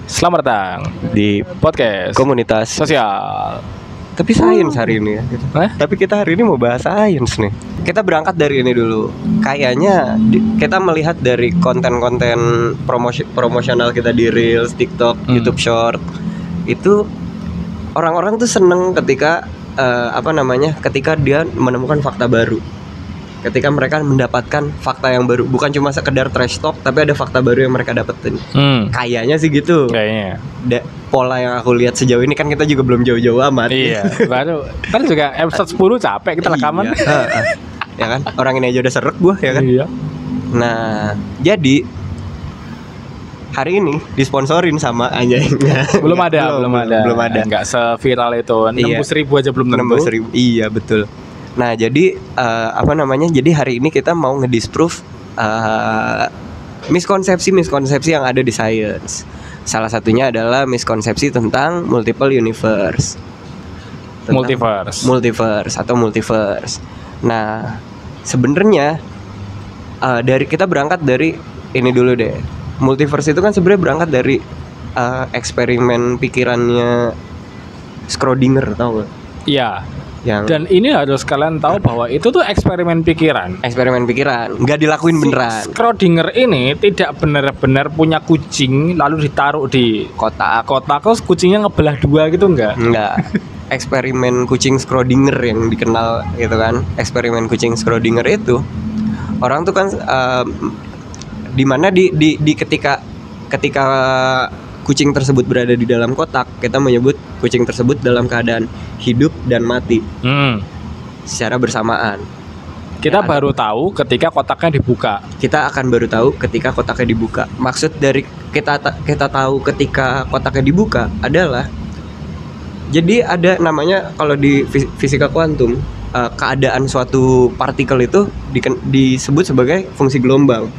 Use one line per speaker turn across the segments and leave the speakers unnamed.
Selamat datang di podcast
komunitas
sosial.
tapi sains hari ini ya gitu. Tapi kita hari ini mau bahas sains nih. Kita berangkat dari ini dulu. Kayaknya kita melihat dari konten-konten promosional kita di Reels, TikTok, YouTube Short. Itu orang-orang tuh seneng ketika ketika dia menemukan fakta baru. Ketika mereka mendapatkan fakta yang baru, bukan cuma sekedar trash talk, tapi ada fakta baru yang mereka dapetin. Kayaknya sih gitu.
Kayaknya.
Pola yang aku lihat sejauh ini kan kita juga belum jauh-jauh amat.
Iya. Baru kan juga episode 10 capek kita rekaman.
Iya. Ya kan? Orang ini aja udah seret gua ya kan?
Iya.
Nah, jadi hari ini disponsorin sama anjingnya.
Belum ada.
Enggak
seviral itu. 60.000 aja belum tentu.
60.000. Iya, betul. Nah, jadi jadi hari ini kita mau ngedisprove miskonsepsi yang ada di sains. Salah satunya adalah miskonsepsi tentang multiple universe. Multiverse. Nah, sebenarnya kita berangkat dari ini dulu deh. Multiverse itu kan sebenarnya berangkat dari eksperimen pikirannya Schrödinger, tau gak?
Iya. Dan ini harus kalian tahu bahwa itu tuh eksperimen pikiran,
nggak dilakuin beneran.
Schrödinger ini tidak benar-benar punya kucing lalu ditaruh di kotak terus kucingnya ngebelah dua gitu enggak.
Eksperimen kucing Schrödinger yang dikenal gitu kan. Eksperimen kucing Schrödinger itu orang tuh kan di mana di ketika kucing tersebut berada di dalam kotak, kita menyebut kucing tersebut dalam keadaan hidup dan mati secara bersamaan.
Kita baru tahu ketika kotaknya dibuka.
Kita akan baru tahu ketika kotaknya dibuka. Maksud dari kita tahu ketika kotaknya dibuka adalah, jadi ada namanya kalau di fisika kuantum, keadaan suatu partikel itu disebut sebagai fungsi gelombang.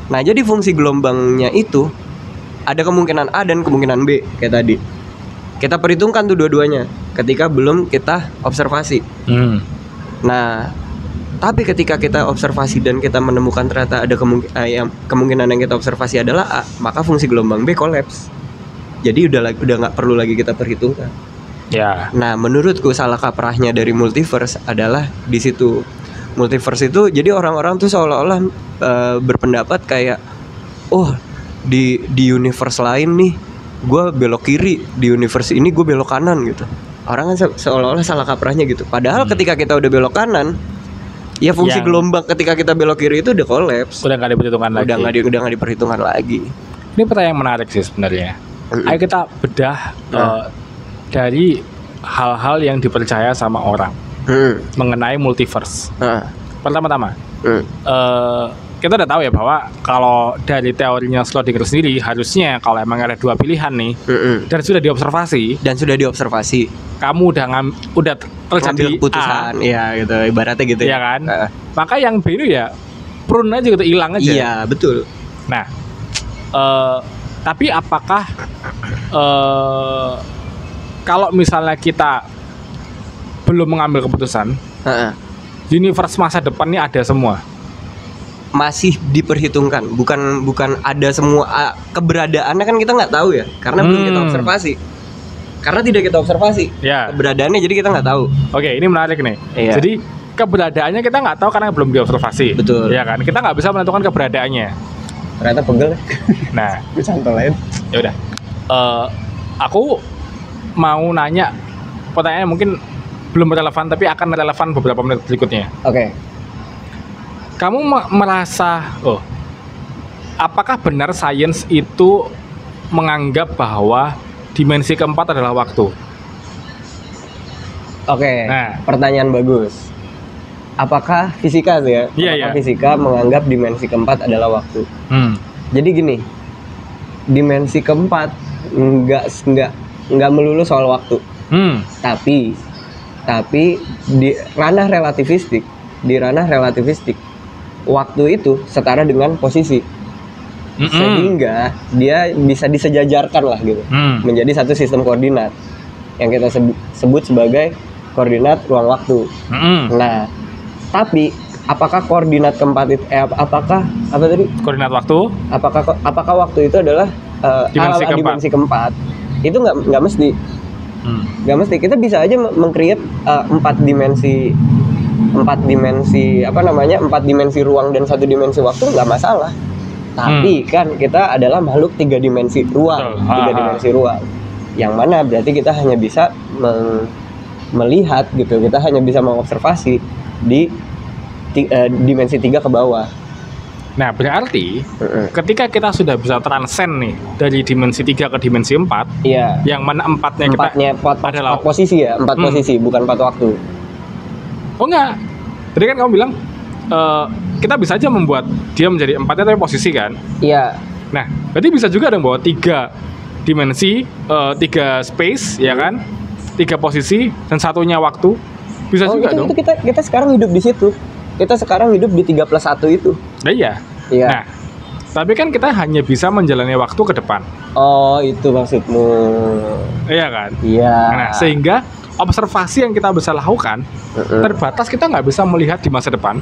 Nah, jadi fungsi gelombangnya itu ada kemungkinan A dan kemungkinan B kayak tadi. Kita perhitungkan tuh dua-duanya ketika belum kita observasi. Nah, tapi ketika kita observasi dan kita menemukan ternyata ada kemungkinan yang kita observasi adalah A, maka fungsi gelombang B kolaps. Jadi udah nggak perlu lagi kita perhitungkan.
Ya.
Nah, menurutku salah kaprahnya dari multiverse adalah di situ. Multiverse itu jadi orang-orang tuh seolah-olah berpendapat kayak, di universe lain nih gue belok kiri, di universe ini gue belok kanan gitu. Orang kan seolah-olah salah kaprahnya gitu. Padahal ketika kita udah belok kanan, ya fungsi gelombang ketika kita belok kiri itu udah kolaps.
Udah nggak diperhitungkan lagi.
Udah nggak diperhitungkan lagi.
Ini pertanyaan yang menarik sih sebenarnya. Ayo kita bedah dari hal-hal yang dipercaya sama orang mengenai multiverse. Pertama-tama, kita udah tahu ya bahwa kalau dari teorinya Schrödinger sendiri, harusnya kalau emang ada dua pilihan nih dan sudah diobservasi, kamu udah terjadi
keputusan, ya gitu, ibaratnya gitu
ya kan. Maka yang B itu ya prune aja gitu, hilang aja.
Iya, betul.
Nah, tapi apakah kalau misalnya kita belum mengambil keputusan, universe masa depan ini ada semua?
Masih diperhitungkan, bukan ada semua. Keberadaannya kan kita nggak tahu ya, karena belum kita observasi. Karena tidak kita observasi keberadaannya, jadi kita nggak tahu.
Oke, ini menarik nih. Iya. Jadi keberadaannya kita nggak tahu karena belum diobservasi.
Betul.
Ya kan, kita nggak bisa menentukan keberadaannya.
Ternyata pegel.
Nah,
bisa lain.
Ya udah. Aku mau nanya pertanyaan mungkin belum relevan, tapi akan relevan beberapa menit berikutnya.
Oke.
Kamu merasa, apakah benar sains itu menganggap bahwa dimensi keempat adalah waktu?
Oke. Nah, pertanyaan bagus. Apakah fisika sih ya?
Iya.
Fisika menganggap dimensi keempat adalah waktu? Jadi gini, dimensi keempat nggak melulu soal waktu. Tapi di ranah relativistik, waktu itu setara dengan posisi. Sehingga dia bisa disejajarkan lah gitu, menjadi satu sistem koordinat yang kita sebut sebagai koordinat ruang waktu. Nah, tapi apakah koordinat keempat itu koordinat waktu? Apakah waktu itu adalah dimensi keempat itu nggak mesti. Nggak mesti, kita bisa aja meng-create 4 dimensi apa namanya, 4 dimensi ruang dan 1 dimensi waktu, nggak masalah. Tapi kan kita adalah makhluk 3 dimensi ruang, 3 dimensi ruang, yang mana berarti kita hanya bisa melihat gitu, kita hanya bisa mengobservasi di dimensi 3 ke bawah.
Nah, berarti ketika kita sudah bisa transcend nih dari dimensi 3 ke dimensi 4,
iya.
Yang mana empatnya
adalah 4 posisi ya, 4 posisi, bukan 4 waktu.
Oh enggak. Tadi kan kamu bilang kita bisa aja membuat dia menjadi 4-nya tapi posisi kan?
Iya.
Nah, berarti bisa juga dong bahwa 3 dimensi, 3 space, ya kan? 3 posisi dan 1-nya waktu. Bisa juga dong.
Itu kita sekarang hidup di situ. Kita sekarang hidup di 3+1 itu.
Nah, iya. Nah, tapi kan kita hanya bisa menjalani waktu ke depan.
Oh, itu maksudmu.
Iya kan?
Iya.
Nah, sehingga observasi yang kita bisa lakukan terbatas, kita nggak bisa melihat di masa depan.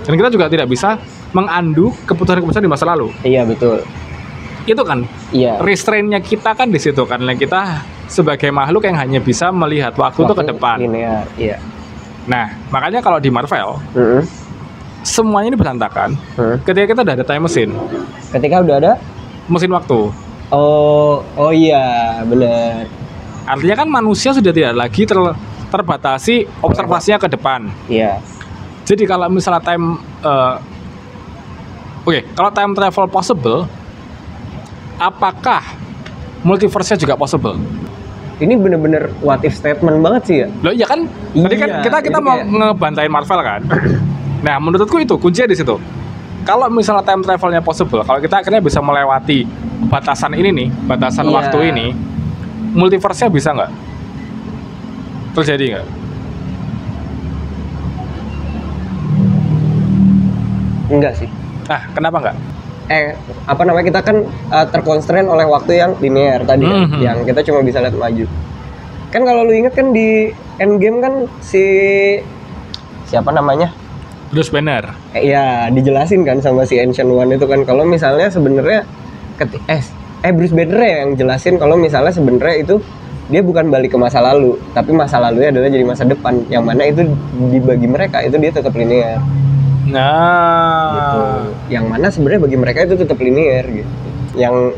Dan kita juga tidak bisa mengandu keputusan-keputusan di masa lalu.
Iya, betul.
Itu kan? Iya. Restraint-nya kita kan di situ, karena kita sebagai makhluk yang hanya bisa melihat waktu itu ke depan.
Linear, iya.
Nah, makanya kalau di Marvel, semuanya ini berantakan ketika kita udah ada time machine.
Ketika udah ada
mesin waktu.
Oh iya, benar.
Artinya kan manusia sudah tidak lagi terbatasi observasinya ke depan.
Iya.
Jadi kalau misalnya kalau time travel possible, apakah multiverse-nya juga possible?
Ini bener-bener what if statement banget sih ya.
Loh iya kan? Tadi kan kita mau ngebantain Marvel kan. Nah, menurutku itu kuncinya di situ. Kalau misalnya time travelnya possible, kalau kita akhirnya bisa melewati batasan ini nih, batasan waktu ini, multiverse-nya bisa nggak terjadi nggak?
Enggak sih.
Kenapa nggak?
Kita kan terkonstrain oleh waktu yang linear tadi kan, yang kita cuma bisa lihat maju. Kan kalau lu inget kan di Endgame kan siapa namanya?
Bruce Banner.
Iya, dijelasin kan sama si Ancient One itu kan, kalau misalnya sebenarnya Bruce Banner ya yang jelasin kalau misalnya sebenarnya itu dia bukan balik ke masa lalu, tapi masa lalunya adalah jadi masa depan, yang mana itu dibagi mereka itu dia tetap linear.
Nah,
gitu. Yang mana sebenarnya bagi mereka itu tetap linear gitu.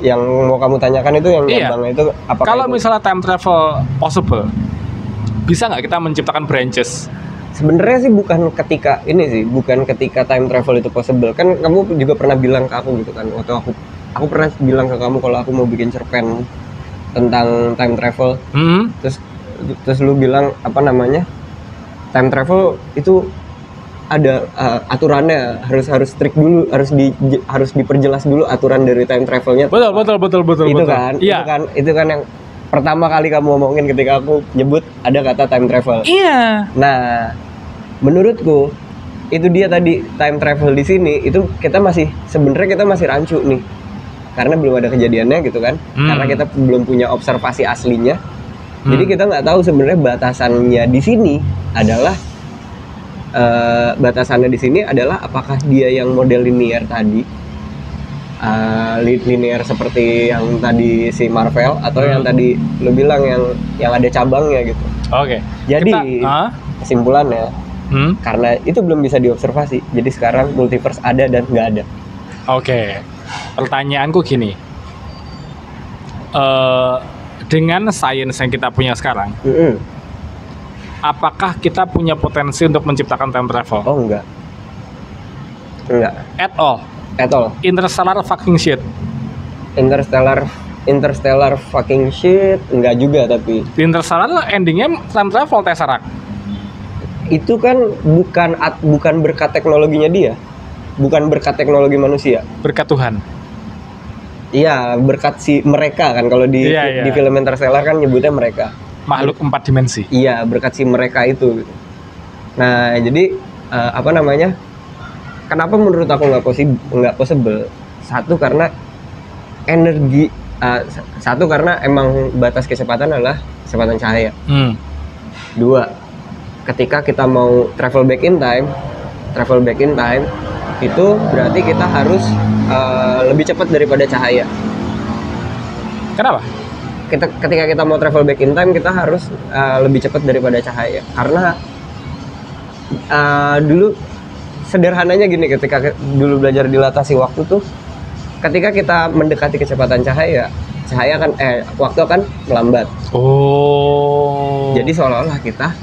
Yang mau kamu tanyakan itu yang gampang itu apakah
kalau misalnya time travel possible, bisa nggak kita menciptakan branches?
Sebenarnya sih bukan ketika time travel itu possible. Kan kamu juga pernah bilang ke aku gitu kan, waktu aku pernah bilang ke kamu kalau aku mau bikin cerpen tentang time travel. Terus lu bilang time travel itu ada aturannya, harus strict dulu, harus diperjelas dulu aturan dari time travelnya.
Betul.
Itu kan yang pertama kali kamu ngomongin ketika aku nyebut ada kata time travel.
Iya.
Nah, menurutku itu dia tadi time travel di sini itu kita masih rancu nih, karena belum ada kejadiannya gitu kan, karena kita belum punya observasi aslinya. Jadi kita nggak tahu sebenarnya batasannya di sini adalah apakah dia yang model linear tadi, linear seperti yang tadi si Marvel, atau yang tadi lu bilang yang ada cabangnya gitu.
Oke.
Jadi kesimpulannya, karena itu belum bisa diobservasi, jadi sekarang multiverse ada dan nggak ada.
Oke. Pertanyaanku gini, dengan sains yang kita punya sekarang, apakah kita punya potensi untuk menciptakan time travel?
Oh, enggak.
At all. Interstellar fucking shit.
Interstellar fucking shit enggak juga, tapi
Interstellar endingnya time travel Tesseract.
Itu kan bukan berkat teknologinya dia, bukan berkat teknologi manusia,
berkat Tuhan.
Iya, berkat si mereka kan, kalau di film Interstellar kan nyebutnya mereka.
Makhluk 4 dimensi.
Iya, berkat si mereka itu. Nah, jadi kenapa menurut aku nggak possible? Satu karena energi, karena emang batas kecepatan adalah kecepatan cahaya. Dua, ketika kita mau travel back in time itu berarti kita harus lebih cepat daripada cahaya.
Kenapa?
Ketika kita mau travel back in time, kita harus lebih cepat daripada cahaya. Karena dulu sederhananya gini, ketika dulu belajar dilatasi waktu tuh, ketika kita mendekati kecepatan cahaya kan waktu akan melambat.
Oh.
Jadi seolah-olah kita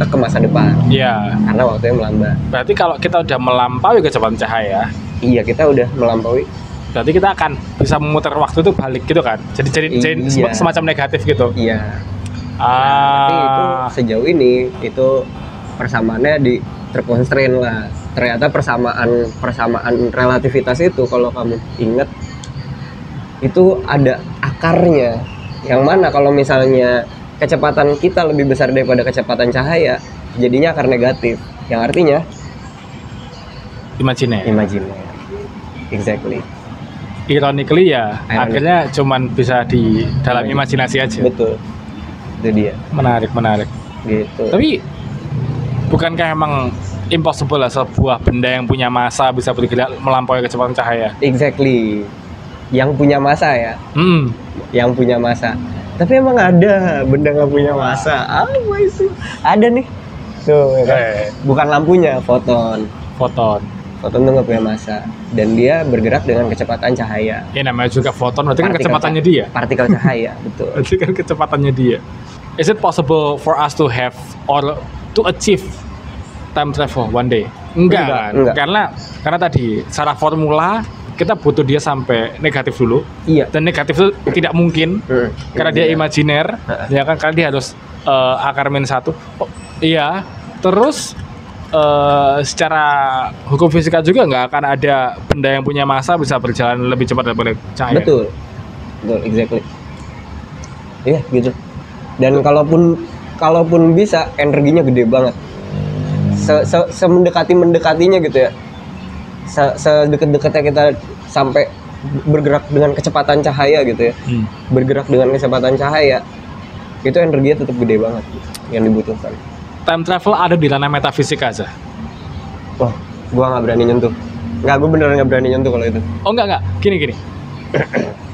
ke masa depan.
Iya.
Karena waktunya melambat.
Berarti kalau kita udah melampaui kecepatan cahaya,
iya, kita udah melampaui.
berarti kita akan bisa memutar waktu itu balik gitu kan? Jadi
Iya.
semacam negatif gitu.
Iya. Tapi itu sejauh ini itu persamaannya terconstrain lah. Ternyata persamaan relativitas itu, kalau kamu ingat, itu ada akarnya. Yang mana kalau misalnya kecepatan kita lebih besar daripada kecepatan cahaya, jadinya akar negatif. Yang artinya
Imagine.
Exactly.
Ironically ya, akhirnya cuman bisa di dalam imajinasi aja.
Betul. Itu dia.
Menarik.
Gitu.
Tapi bukankah emang impossible lah sebuah benda yang punya massa bisa bergerak melampaui kecepatan cahaya?
Exactly. Yang punya massa ya. Yang punya massa. Tapi emang ada benda nggak punya massa? Apa itu? Ada nih. Tuh, ya kan? Bukan lampunya, foton. Foton tuh nggak punya massa, dan dia bergerak dengan kecepatan cahaya.
Ya namanya juga foton, berarti kan kecepatannya dia.
Partikel cahaya, betul.
Berarti kan kecepatannya dia. Is it possible for us to have or to achieve time travel one day? Enggak. Karena tadi secara formula kita butuh dia sampai negatif dulu.
Iya.
Dan negatif itu tidak mungkin karena dia imajiner, ya kan? Karena dia harus akar -1. Oh, iya. Terus secara hukum fisika juga nggak akan ada benda yang punya massa bisa berjalan lebih cepat daripada cahaya.
Betul, exactly. Iya gitu. Dan kalaupun bisa, energinya gede banget. Semendekatinya gitu ya. Sedekat-dekatnya kita sampai bergerak dengan kecepatan cahaya gitu ya. Bergerak dengan kecepatan cahaya, itu energinya tetap gede banget yang dibutuhkan.
Time travel ada di ranah metafisika aja.
Wah, gua nggak berani nyentuh. Gue beneran nggak berani nyentuh kalau itu.
Oh enggak. Gini.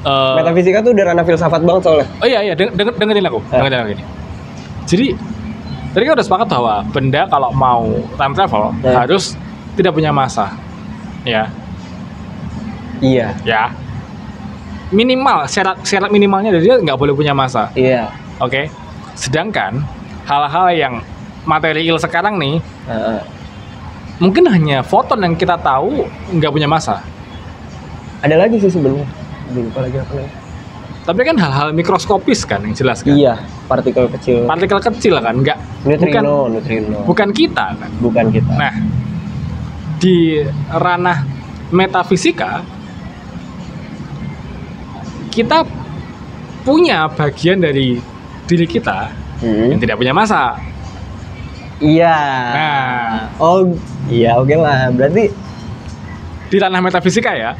Metafisika tuh udah ranah filsafat banget soalnya.
Oh iya, dengerin aku. Dengerin aku ini. Jadi tadi kan udah sepakat bahwa benda kalau mau time travel harus tidak punya massa. Ya.
Iya.
Ya. Minimal syarat minimalnya dia nggak boleh punya massa.
Iya.
Oke. Sedangkan hal-hal yang material sekarang nih, mungkin hanya foton yang kita tahu nggak punya massa.
Ada lagi sih sebenarnya. Lupa lagi apa lagi.
Tapi kan hal-hal mikroskopis kan yang jelas kan.
Iya, partikel kecil
kan, nggak.
Neutrino.
Bukan kita kan.
Bukan kita.
Nah, di ranah metafisika kita punya bagian dari diri kita yang tidak punya massa.
Iya.
Nah,
iya, oke lah. Berarti
di ranah metafisika ya,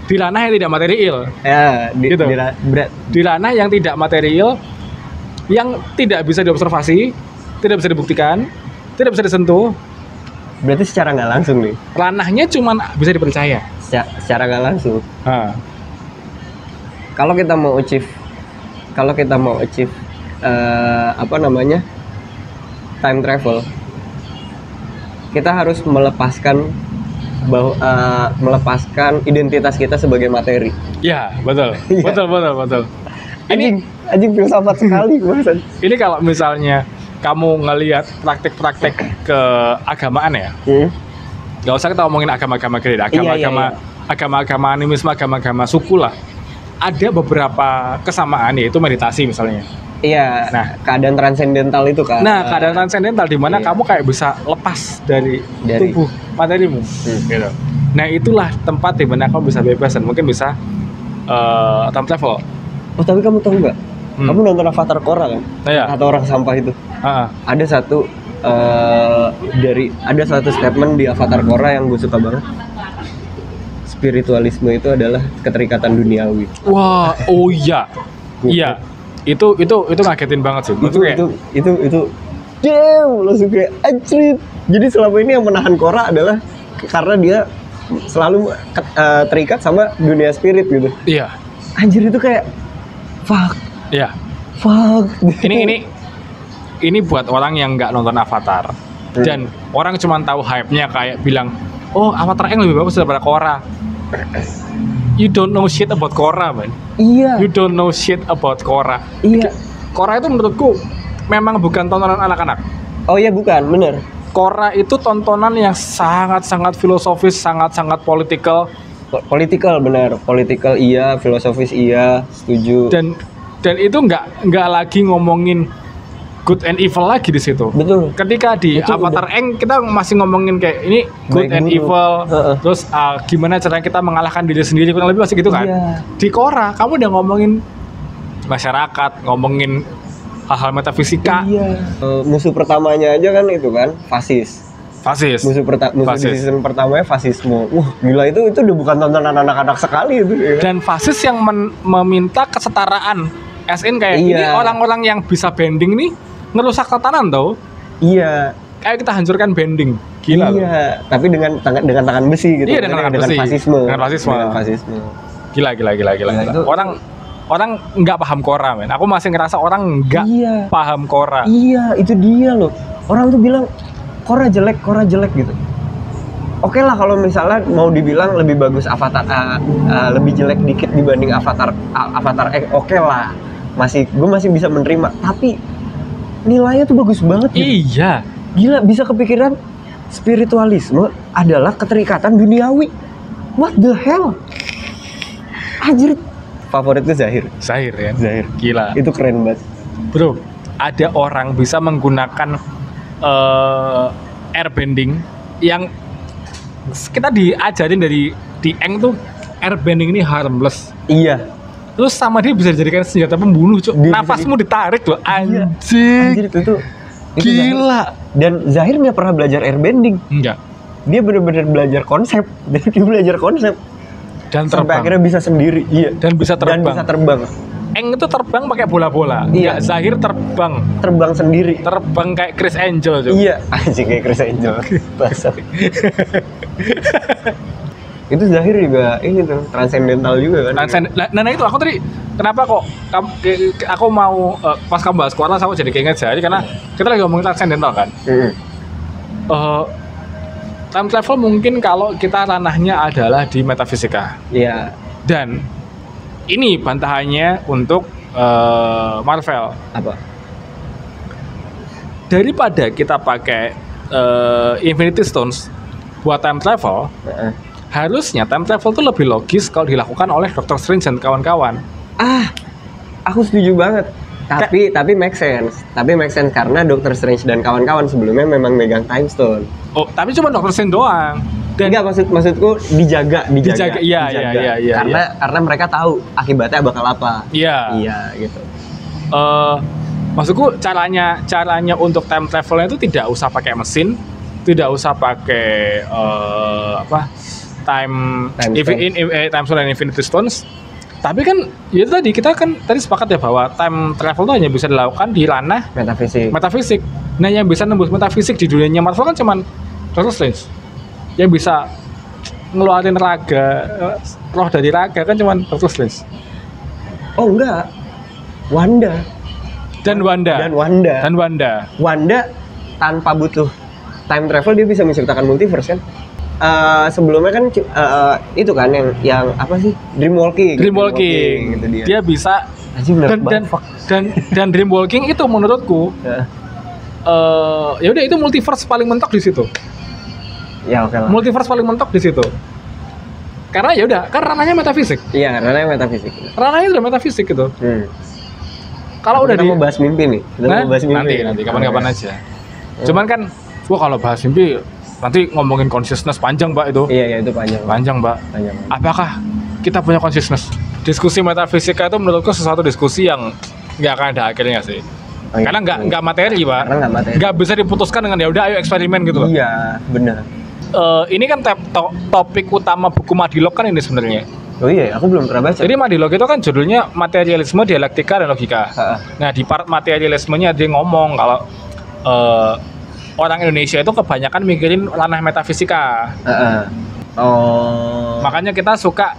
di ranah yang tidak material.
Ya,
gitu. Di ranah yang tidak material, yang tidak bisa diobservasi, tidak bisa dibuktikan, tidak bisa disentuh.
Berarti secara nggak langsung nih.
Ranahnya cuma bisa dipercaya.
Secara nggak langsung. Kalau kita mau achieve time travel, kita harus melepaskan identitas kita sebagai materi.
Ya, betul. Betul.
Anjing filsafat sekali bahasan.
Ini kalau misalnya kamu ngelihat praktek-praktek keagamaan ya, nggak usah kita ngomongin agama-agama gede, agama-agama animisme, agama-agama suku lah. Ada beberapa kesamaan, yaitu meditasi misalnya.
Iya, keadaan transendental itu kan.
Nah, keadaan transendental di mana kamu kayak bisa lepas dari tubuh materimu, gitu. Nah, itulah tempat di mana kamu bisa bebas dan mungkin bisa time travel.
Oh, tapi kamu tahu nggak? Kamu nonton Avatar Korra kan?
Iya.
Kata orang sampah itu. Ada satu statement di Avatar Korra yang gue suka banget. Spiritualisme itu adalah keterikatan duniawi.
Wah, oh iya. Iya. Itu ngagetin banget sih.
Itu damn, langsung kayak anjrit. Jadi selama ini yang menahan Korra adalah karena dia selalu terikat sama dunia spirit gitu.
Iya.
Anjir itu kayak fuck.
Iya.
Fuck.
Ini buat orang yang nggak nonton Avatar dan orang cuma tahu hype-nya kayak bilang, oh Avatar Aang lebih bagus daripada Korra. You don't know shit about Korra, man.
Iya.
You don't know shit about Korra.
Iya.
Korra itu menurutku memang bukan tontonan anak-anak.
Oh iya bukan, bener.
Korra itu tontonan yang sangat-sangat filosofis, sangat-sangat politikal.
Politikal benar, politikal iya, filosofis iya, setuju.
Dan itu nggak lagi ngomongin good and evil lagi di situ.
Betul.
Ketika di
Betul,
Avatar Aang kita masih ngomongin kayak ini good
Baik
and
buruk.
evil, terus gimana caranya kita mengalahkan diri sendiri, kurang lebih masih gitu kan.
Iya.
Di Korra kamu udah ngomongin masyarakat, ngomongin hal-hal metafisika.
Iya. Musuh pertamanya aja kan itu kan fasis. Musuh
Fasis.
di season pertamanya fasisme. Wah, gila itu udah bukan tontonan anak-anak sekali itu. Ya.
Dan fasis yang meminta kesetaraan. SN kayak
Iya.
ini orang-orang yang bisa bending nih ngerusak tatanan tau.
Iya.
Kayak kita hancurkan bending. Gila loh.
Iya, tapi dengan tangan besi gitu.
Iya, dengan tangan besi.
Fasisme.
Dengan fasisme. Gila.
Nah, itu-
Orang nggak paham Korra, men. Aku masih ngerasa orang nggak
Iya.
paham Korra.
Iya, itu dia loh. Orang tuh bilang Korra jelek gitu. Oke lah kalau misalnya mau dibilang lebih bagus Avatar, lebih jelek dikit dibanding Avatar oke lah. Gue masih bisa menerima. Tapi nilainya tuh bagus banget gitu.
Iya.
Gila, bisa kepikiran spiritualisme adalah keterikatan duniawi. What the hell? Anjir. Favoritku Zahir.
Zahir ya.
Zahir.
Gila.
Itu keren banget.
Bro, ada orang bisa menggunakan airbending yang kita diajarin di Aang tuh airbending ini harmless.
Iya.
Terus sama dia bisa dijadikan senjata pembunuh, Cuk.
Dia
Nafasmu ditarik loh,
Iya.
anjing.
Anjir itu
Gila.
Zahir. Dan Zahir nggak pernah belajar airbending.
Enggak.
Dia benar-benar belajar konsep. Dia belajar konsep.
Dan
Sampai
terbang.
akhirnya bisa sendiri. Iya.
Dan bisa terbang.
Dan bisa terbang.
Aang itu terbang pakai bola-bola.
Iya.
Enggak, Zahir terbang.
Terbang sendiri.
Terbang kayak Chris Angel, Cuk.
Iya. Anjing kayak Chris Angel. Basah. Itu Zahir juga ini tuh transendental juga kan.
Nah itu aku tadi kenapa kok aku mau pas kamu bahas Korra aku jadi keinget Zahir karena kita lagi ngomongin transcendental kan. Time travel mungkin kalau kita ranahnya adalah di metafisika.
Iya.
Dan ini bantahannya untuk Marvel.
Apa?
Daripada kita pakai Infinity Stones buat time travel, harusnya time travel itu lebih logis kalau dilakukan oleh Doctor Strange dan kawan-kawan.
Aku setuju banget. Tapi make sense. Tapi make sense karena Doctor Strange dan kawan-kawan sebelumnya memang megang Time Stone.
Oh, tapi cuma Doctor Strange doang. Dan
Enggak, maksudku dijaga.
Iya.
Karena mereka tahu akibatnya bakal apa.
Iya.
Iya, gitu.
Maksudku caranya untuk time travelnya itu tidak usah pakai mesin, tidak usah pakai time stone dan Infinity Stones. Tapi kan ya itu tadi kita kan tadi sepakat ya bahwa time travel itu hanya bisa dilakukan di ranah metafisik. Nah, yang bisa nembus metafisik di dunianya Marvel kan cuman Doctor Strange. Yang bisa ngeluarin roh dari raga kan cuman Doctor Strange.
Oh enggak. Wanda tanpa butuh time travel dia bisa menciptakan multiverse kan. Sebelumnya kan itu kan yang apa sih Dreamwalking gitu
dia bisa dan Dreamwalking itu menurutku ya udah itu multiverse paling mentok di situ.
Ya oke lah.
Multiverse paling mentok di situ. Karena ya udah, kan ranahnya metafisik.
Iya, ranahnya metafisik.
Ranahnya udah metafisik gitu. Kalau udah
mau bahas mimpi nih.
Nanti kapan-kapan aja. Cuman kan kalau bahas mimpi nanti ngomongin consciousness panjang, Mbak, itu.
Iya, itu panjang.
Panjang, Mbak. Apakah kita punya consciousness? Diskusi metafisika itu menurutku sesuatu diskusi yang nggak akan ada akhirnya sih. Karena nggak materi, Pak. Nggak bisa diputuskan dengan ya udah ayo eksperimen gitu loh.
Iya, benar.
Ini kan topik utama buku Madilog kan ini sebenarnya.
Oh iya, aku belum pernah baca.
Jadi Madilog itu kan judulnya materialisme, dialektika, dan logika. Nah, di part materialismenya dia ngomong kalau orang Indonesia itu kebanyakan mikirin ranah metafisika.
Oh.
Makanya kita suka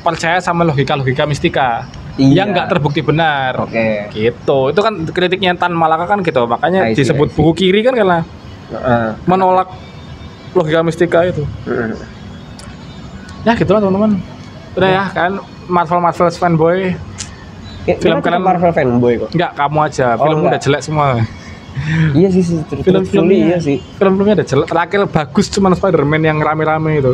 percaya sama logika-logika mistika
Iya.
yang nggak terbukti benar.
Oke.
Gitu. Itu kan kritiknya Tan Malaka kan gitu. Makanya
I see,
disebut
I see.
buku kiri kan karena menolak logika mistika itu. Ya gitulah teman-teman. Udah ya kan Marvel fanboy. Film
Kita
kalian
Marvel fanboy kok.
Enggak, kamu aja.
Oh,
Filmmu udah
enggak.
jelek semua.
Iya sih,
Film-filmnya
iya sih.
Film-filmnya udah jelek. Terakhir bagus cuma Spider-Man yang rame-rame itu.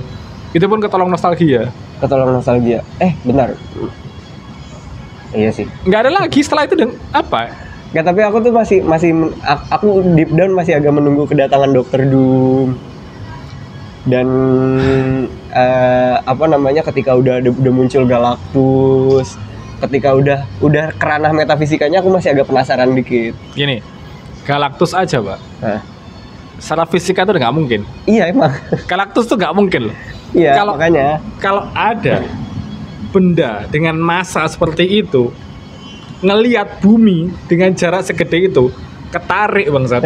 Itu pun ketolong nostalgia.
Ketolong nostalgia. Benar. Iya sih.
Nggak ada lagi setelah itu apa?
Nggak, tapi aku tuh aku deep down masih agak menunggu kedatangan Dr. Doom. Dan apa namanya, ketika udah muncul Galactus, ketika udah keranah metafisikanya, aku masih agak penasaran dikit.
Gini, Galactus aja, Pak. Secara fisika itu udah nggak mungkin.
Iya emang.
Galactus tuh nggak mungkin loh.
Iya,
Kalau-
makanya.
Kalau ada benda dengan massa seperti itu ngelihat bumi dengan jarak segede itu, ketarik bangsat.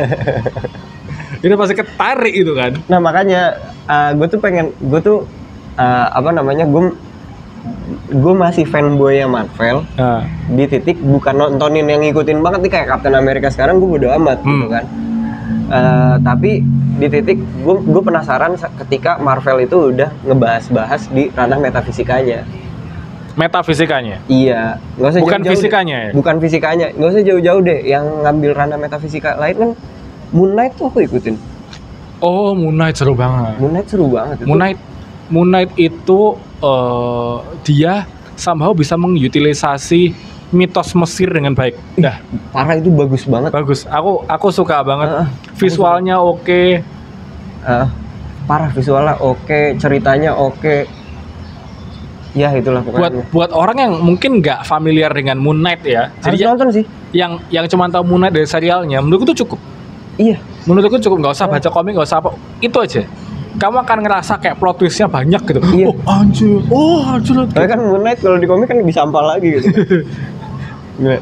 Itu pasti ketarik itu kan.
Nah makanya gue tuh apa namanya, gue masih fanboy yang Marvel.
Nah,
Di titik bukan nontonin yang ngikutin banget nih kayak Captain America sekarang, gue bodo amat gitu kan. Tapi di titik gue penasaran ketika Marvel itu udah ngebahas-bahas di ranah metafisikanya.
metafisikanya.
Iya, nggak usah
Bukan
jauh-jauh deh.
fisikanya ya?
Bukan fisikanya, nggak usah jauh-jauh deh. Yang ngambil ranah metafisika lain kan Moon Knight tuh aku ikutin.
Oh, Moon Knight seru banget.
Moon Knight seru banget itu.
Moon Knight itu dia somehow bisa mengutilisasi mitos Mesir dengan baik. Dah,
Parah, itu bagus banget.
bagus. Aku suka banget.
Heeh.
Visualnya oke.
Parah, visualnya oke, ceritanya oke. Ya itulah pokoknya.
Buat orang yang mungkin nggak familiar dengan Moon Knight ya.
Harus
Jadi
nonton sih.
yang cuma tahu Moon Knight dari serialnya, menurutku tuh cukup.
Iya.
Menurutku cukup, nggak usah baca komik, nggak usah apa. Itu aja. Kamu akan ngerasa kayak plot twistnya banyak gitu.
Iya.
Oh anjir. Oh anjir.
Tapi kan Moon Knight kalau di komik kan lebih sampah lagi gitu. Gila.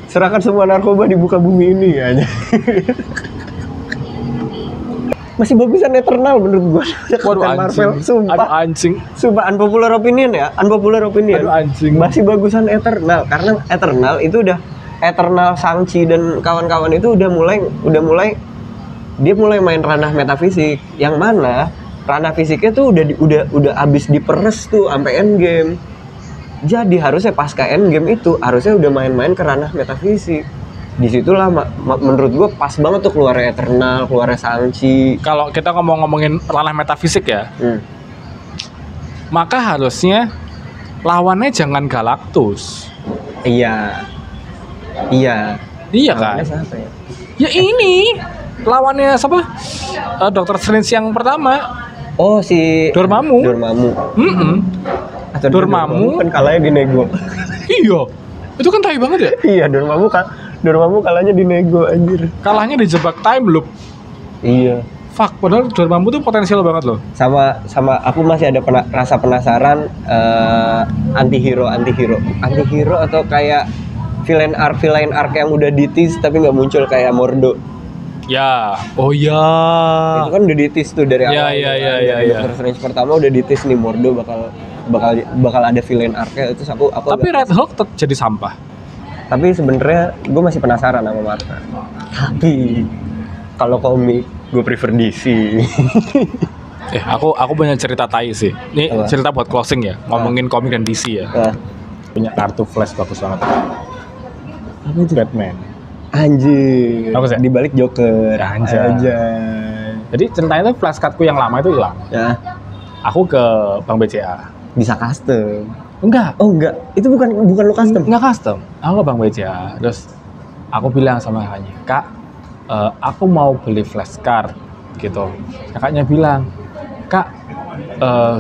Serahkan semua narkoba di muka bumi ini ya. Masih bagusan Eternal menurut gua.
Waduh
Captain Marvel,
anjing.
sumpah.
Aduh anjing.
Sumpah unpopular opinion ya, unpopular opinion.
Aduh anjing.
Masih bagusan Eternal karena Eternal itu udah Eternal, Shang-Chi dan kawan-kawan itu udah mulai dia mulai main ranah metafisik, yang mana ranah fisiknya tuh udah abis diperes tuh sampai Endgame. Jadi harusnya pasca Endgame itu harusnya udah main-main ke ranah metafisik. Disitulah menurut gua pas banget tuh keluar Eternal, keluar Shang-Chi.
Kalau kita ngomongin ranah metafisik ya,
Hmm.
maka harusnya lawannya jangan Galactus.
Iya. Iya.
Iya kan?
Lawannya siapa ya?
Ya ini lawannya siapa? Dr. Strange yang pertama.
Oh, si
Dormammu.
Atau
Dormammu.
kan kalahnya di nego.
Iya. Itu kan tai banget ya.
Iya, Dormammu kalahnya di nego anjir.
Kalahnya dijebak time loop.
Iya.
Fuck, padahal Dormammu tuh potensial banget loh.
Sama aku masih ada rasa penasaran antihero atau kayak villain arc yang udah di-tease tapi nggak muncul kayak Mordo.
Ya. Oh ya.
Itu kan udah di-tease tuh dari
Ya,
awal.
ya,
kan.
ya,
Dari
ya, ya.
Doctor Strange pertama udah di-tease nih Mordo bakal ada villain arc-nya, terus aku
Tapi Red Hulk tetap jadi sampah.
Tapi sebenarnya gue masih penasaran sama Marvel. Tapi kalau komik gue prefer DC.
Aku punya cerita tai sih. Ini
Apa?
cerita buat closing ya. Ngomongin komik dan DC ya.
Nah,
Punya kartu Flash bagus banget.
apa itu?
Batman.
Anjir.
Bagus ya?
Di balik Joker.
Anjay. Jadi ceritanya tuh flash cardku yang lama itu hilang.
Ya,
Aku ke Bank BCA.
bisa custom.
Enggak,
Oh enggak, itu bukan lo custom.
enggak custom. Aku ke Bank BCA. Terus aku bilang sama kakaknya, Kak, aku mau beli flashcard gitu. Kakaknya bilang, Kak,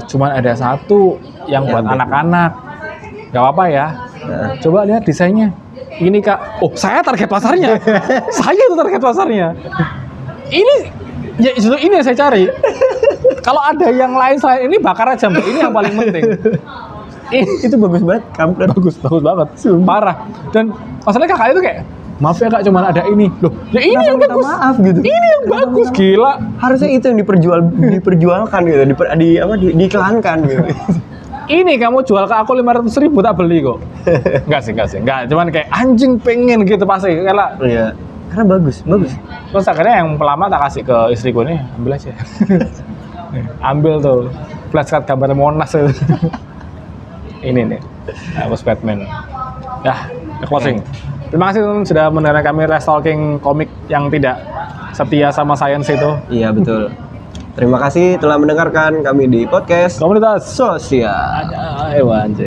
cuman ada satu yang buat
Ya,
anak-anak. Gak apa-apa ya.
Nah,
Coba lihat desainnya. Ini Kak. Oh, saya target pasarnya. Saya itu target pasarnya. Ini ya justru ini yang saya cari. Kalau ada yang lain selain ini bakar aja, Mbak. Ini yang paling penting. Ini
itu bagus banget, kampret.
bagus banget.
Sumpah.
Parah. Dan masalahnya kakak itu kayak maaf ya kak, cuma ada ini. Loh, ya ini yang bagus.
Maaf gitu.
Ini yang bagus, gila.
Harusnya itu yang diperjualkan gitu, diiklankan gitu.
Ini kamu jual ke aku 500.000 tak beli kok. Enggak sih. Enggak, cuman kayak anjing pengen gitu pasti.
Iya. Karena bagus.
Terus akhirnya yang pelama tak kasih ke istriku nih, ambil aja. Ambil tuh flashcard gambar Monas itu. Ini nih, Bos Batman. Dah, closing. Terima kasih teman-teman sudah mendengarkan kami Restalking komik yang tidak setia sama science itu.
Iya betul. Terima kasih telah mendengarkan kami di podcast
Komunitas
Sosial.
Ada hewan.